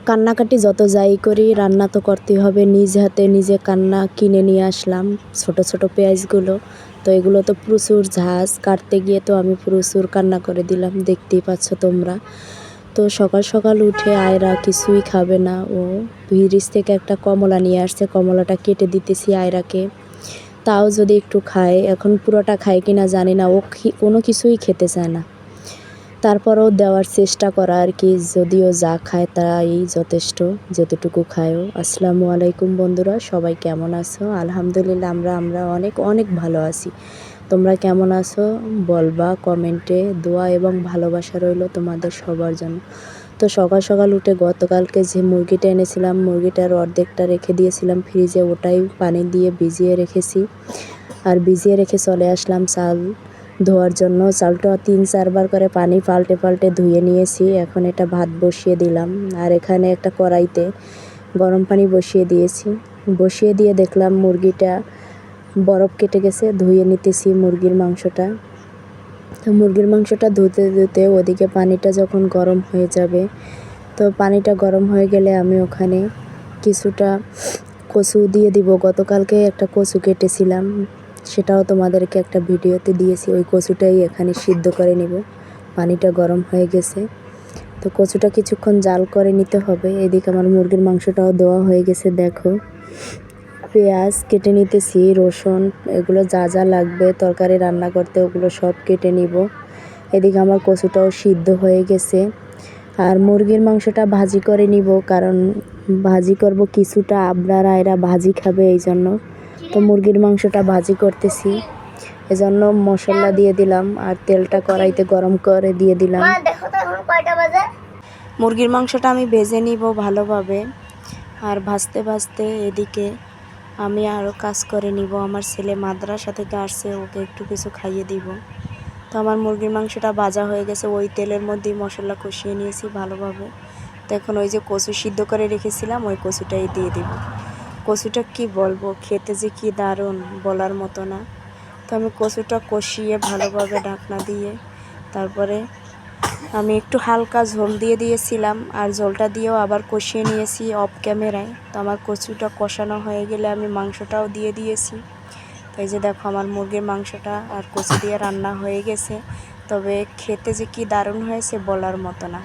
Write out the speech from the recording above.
কান্নাকাটি যত যাই করি রান্না তো করতেই হবে। নিজ হাতে নিজে কান্না কিনে নিয়ে আসলাম ছোট ছোট পেঁয়াজগুলো। তো এগুলো তো প্রচুর ঝাঁজ, কাটতে গিয়ে তো আমি প্রচুর কান্না করে দিলাম, দেখতেই পাচ্ছ তোমরা। তো সকাল সকাল উঠে আয়রা কিছুই খাবে না, ও ফ্রিজ থেকে একটা কমলা নিয়ে আসছে, কমলাটা কেটে দিতেছি আয়রাকে। তাও যদি একটু খায়, এখন পুরোটা খায় কিনা জানি না, ও কোনো কিছুই খেতে চায় না। তারপরেও দেওয়ার চেষ্টা করা আর কি, যদিও যা খায় তাই যথেষ্ট, যতটুকু খায়ও। আসসালামু আলাইকুম বন্ধুরা, সবাই কেমন আছো? আলহামদুলিল্লাহ আমরা অনেক অনেক ভালো আছি। তোমরা কেমন আছো বলবা কমেন্টে। দোয়া এবং ভালোবাসা রইল তোমাদের সবার জন্য। তো সকাল সকাল উঠে গতকালকে যে মুরগিটা এনেছিলাম, মুরগিটার অর্ধেকটা রেখে দিয়েছিলাম ফ্রিজে, ওটাই পানি দিয়ে ভিজিয়ে রেখেছি। আর ভিজিয়ে রেখে চলে আসলাম চাল ধোয়ার জন্য। চালটা 3-4 বার করে পানি পাল্টে পাল্টে ধুয়ে নিয়েছি। এখন এটা ভাত বসিয়ে দিলাম। আর এখানে একটা কড়াইতে গরম পানি বসিয়ে দিয়েছি। বসিয়ে দিয়ে দেখলাম মুরগিটা বরফ কেটে গেছে, ধুয়ে নিতেছি মুরগির মাংসটা। তো মুরগির মাংসটা ধুতে ধুতে ওদিকে পানিটা যখন গরম হয়ে যাবে, তো পানিটা গরম হয়ে গেলে আমি ওখানে কিছুটা কচু দিয়ে দিব। গতকালকে একটা কচু কেটেছিলাম, সেটাও তোমাদেরকে একটা ভিডিওতে দিয়েছি। ওই কচুটাই এখানে সিদ্ধ করে নিব। পানিটা গরম হয়ে গেছে, তো কচুটা কিছুক্ষণ জাল করে নিতে হবে। এদিকে আমার মুরগির মাংসটাও দেওয়া হয়ে গেছে। দেখো, পেঁয়াজ কেটে নিতেছি, রসুন, এগুলো যা যা লাগবে তরকারি রান্না করতে ওগুলো সব কেটে নিব। এদিকে আমার কচুটাও সিদ্ধ হয়ে গেছে। আর মুরগির মাংসটা ভাজি করে নিব, কারণ ভাজি করব কিছুটা, আপনারা এরা ভাজি খাবে এই জন্য। তো মুরগির মাংসটা ভাজি করতেছি, এজন্য মশলা দিয়ে দিলাম আর তেলটা কড়াইতে গরম করে দিয়ে দিলাম। মুরগির মাংসটা আমি ভেজে নিব ভালোভাবে। আর ভাজতে ভাজতে এদিকে আমি আরও কাজ করে নিব। আমার ছেলে মাদ্রাসা থেকে আসছে, ওকে একটু কিছু খাইয়ে দিব। তো আমার মুরগির মাংসটা ভাজা হয়ে গেছে, ওই তেলের মধ্যেই মশলা কষিয়ে নিয়েছি ভালোভাবে। তো এখন ওই যে কচু সিদ্ধ করে রেখেছিলাম, ওই কচুটাই দিয়ে দিব। কচুটা কি বলবো, খেতে যে কি দারুণ, বলার মতো না। তো আমি কচুটা কষিয়ে ভালোভাবে ঢাকনা দিয়ে, তারপরে আমি একটু হালকা ঝোল দিয়ে দিয়েছিলাম, আর ঝোলটা দিয়েও আবার কষিয়ে নিয়েছি অফ ক্যামেরায়। তো আমার কচুটা কষানো হয়ে গেলে আমি মাংসটাও দিয়ে দিয়েছি। তো এই যে দেখো, আমার মুরগির মাংসটা আর কচু দিয়ে রান্না হয়ে গেছে। তবে খেতে যে কি দারুণ হয়েছে বলার মতো না।